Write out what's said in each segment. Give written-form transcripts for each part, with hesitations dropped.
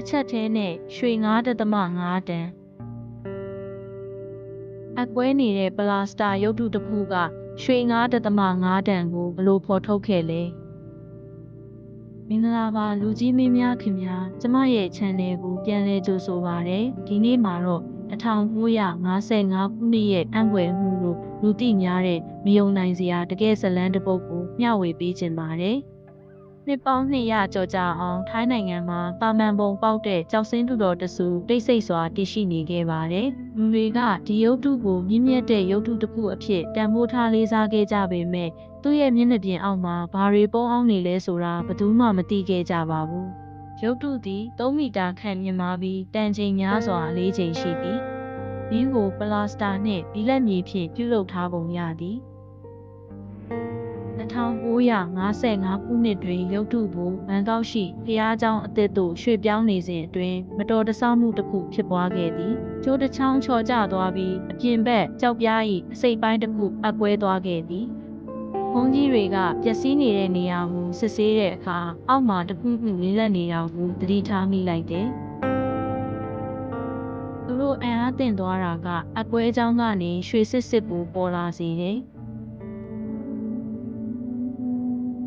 ချက်သေးနဲ့ရွှေ9.5 တန်အကွဲနေတဲ့ပလာစတာရုပ်တုတစ်ခုကရွှေ9.5 တန်ကိုဘလို့ဖော်ထုတ်ခဲ့လဲမင်္ဂလာပါလူကြီးမင်းများခင်ဗျာကျမရဲ့ channel ကိုပြန်လည်ကြိုဆိုပါရစေဒီနေ့မှာတော့1955ခုနှစ်ရဲ့အံ့ဖွယ်မှုလို့လူသိများတဲ့မယုံနိုင်စရာတကယ်ဇလန်းတစ်ပုဒ်ကိုမျှဝေပေးခြင်းပါတယ်နှစ်ပေါင်း200ကျော်ကြာအောင်ထိုင်းနိုင်ငံမှာတာမန်ပုံပေါက်တဲ့ကြောက်စင်းတူတော်တဆူတိတ်ဆိတ်စွာတည်ရှိနေခဲ့ပါတယ်။လူတွေကဒီရုပ်တုကိုမြင့်မြတ်တဲ့ရုပ်တုတစ်ခုအဖြစ်တန်ဖိုးထားလေးစားခဲ့ကြပေမဲ့သူ့ရဲ့မျက်နှာပြင်အောက်မှာဘာတွေပုံအောင်နေလဲဆိုတာဘယ်သူမှမသိခဲ့ကြပါဘူး။ရုပ်တုသည်3မီတာခန့်မြင့်မားပြီးတန်ချိန်များစွာ4ချိန်ရှိသည်။ဒီကိုပလာစတာနှင့်ဘီလက်မြေဖြင့်ပြုလုပ်ထားပုံရသည်။1955ခုနှစ်တွင်ရုပ်တုကိုဘန်ကောက်ရှိဖျားကျောင်းအသစ်သို့ရွှေ့ပြောင်းနေစဉ်အတွင်းမတော်တဆမှုတစ်ခုဖြစ်ပွားခဲ့သည်ကျိုးတစ်ချောင်းချော်ကျသွားပြီးအပြင်ဘက်ကြောက်ပြား၏အစိတ်ပိုင်းတစ်ခုအကွဲသွားခဲ့သည်ဘုန်းကြီးတွေကပျက်စီးနေတဲ့နေရာကိုစစ်ဆေးတဲ့အခါအောက်မှာတစ်ခုခုလေးလက်နေတာကိုသတိထားမိလိုက်တယ်သူတို့အံ့အားသင့်သွားတာကအကွဲချောင်းကနေရွှေစစ်ကိုပေါ်လာစေတယ်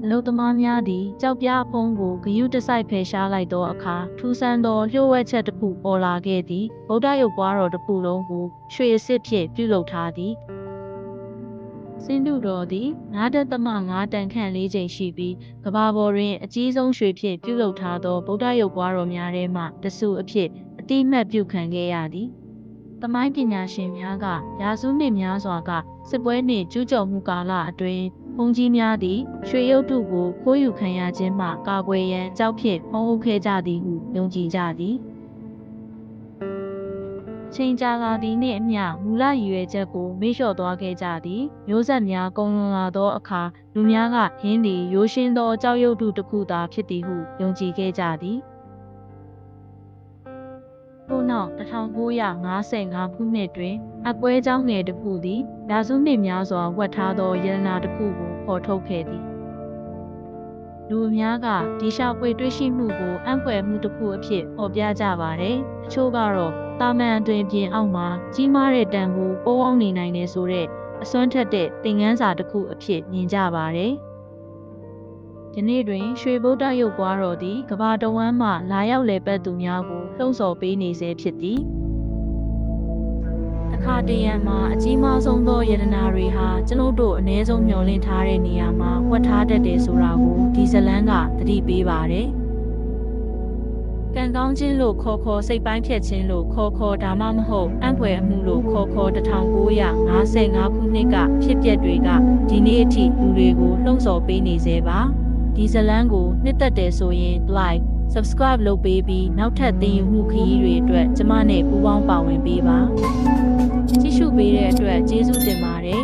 အလုသမားများသည်ကြောက်ပြားအဖုံးကိုဂယုတစိုက်ဖယ်ရှားလိုက်သောအခါထူးဆန်းသောလျှို့ဝှက်ချက်တစ်ခုပေါ်လာခဲ့သည်ဗုဒ္ဓရုပ်ပွားတော်တစ်ခုလုံးကိုရွှေအစစ်ဖြင့်ပြုလုပ်ထားသည်စင်တုတော်သည်9.5 တန်ခန့်4ချိန်ရှိပြီးကမ္ဘာပေါ်တွင်အကြီးဆုံးရွှေဖြင့်ပြုလုပ်ထားသောဗုဒ္ဓရုပ်ပွားတော်များထဲမှတစုအဖြစ်အတိအမှတ်ပြုခံခဲ့ရသည်သမိုင်းပညာရှင်များကရာစုနှစ်များစွာကစစ်ပွဲနှင့်ကျူးကျော်မှုကာလအတွင်းဘုန်းကြီးများသည်ရွှေရုပ်တုကိုခိုးယူခံရခြင်းမှကာကွယ်ရန်ကြောက်ဖြင့်ဖုံးအုပ်ခဲ့ကြသည်ဟုယုံကြည်ကြသည်ချိန်ကြာလာသည်နှင့်အမျှမူလရည်ရွယ်ချက်ကိုမေ့လျော့သွားခဲ့ကြသည်မျိုးဆက်များကုန်လွန်လာသောအခါလူများကဟင်းသည်ရိုးရှင်းသောကြောက်ရုပ်တုတစ်ခုသာဖြစ်သည်ဟုယုံကြည်ခဲ့ကြသည်ထို့နောက်1955ခုနှစ်တွင်အကွဲကျောင်းငယ်တစ်ခုသည်ရာစုနှစ်များစွာဝတ်ထားသောယန္နာတစ်ခုကိုဖော်ထုတ်ခဲ့သည်လူအများကဒီရှာဖွေတွေ့ရှိမှုကိုအံ့ဖွယ်မှုတစ်ခုအဖြစ်ဖော်ပြကြပါတယ်။အချို့ကတော့တာမန်အတွင်ပြင်အောက်မှာကြီးမားတဲ့တန်ကိုပိုးအောင်နေနိုင်တယ်ဆိုတဲ့အစွမ်းထက်တဲ့သင်ခန်းစာတစ်ခုအဖြစ်မြင်ကြပါတယ်။ဒီနေ့တွင်ရွှေဗုဒ္ဓရုပ်ပွားတော်သည်ကမ္ဘာတစ်ဝန်းမှလာရောက်လည်ပတ်သူများကိုလှုံ့ဆော်ပေးနေစေဖြစ်သည်။အခါတရံမှာအကြီးမားဆုံးသောယတနာတွေဟာကျွန်ုပ်တို့အ ਨੇ ဆုံးမျှော်လင့်ထားတဲ့နေရာမှာဝတ်ထားတတ်တယ်ဆိုတာကိုဒီဇလန်းကသတိပေးပါတယ်။ကံကောင်းခြင်းလို့ခေါ်စိတ်ပိုင်းဖြတ်ခြင်းလို့ခေါ်ဒါမှမဟုတ်အံ့ဖွယ်အမှုလို့ခေါ်1955ခုနှစ်ကဖြစ်ပျက်တွေကဒီနေ့အထိလူတွေကိုလှုံ့ဆော်ပေးနေစေပါ။ဒီဇလန်းကိုနှစ်သက်တယ်ဆိုရင် like subscribe လုပ်ပေးပြီးနောက်ထပ်သင်ယူမှုခရီးတွေအတွက်ကျမနဲ့ပူးပေါင်းပါဝင်ပေးပါကြည့်ရှုပေးတဲ့အတွက်ကျေးဇူးတင်ပါတယ်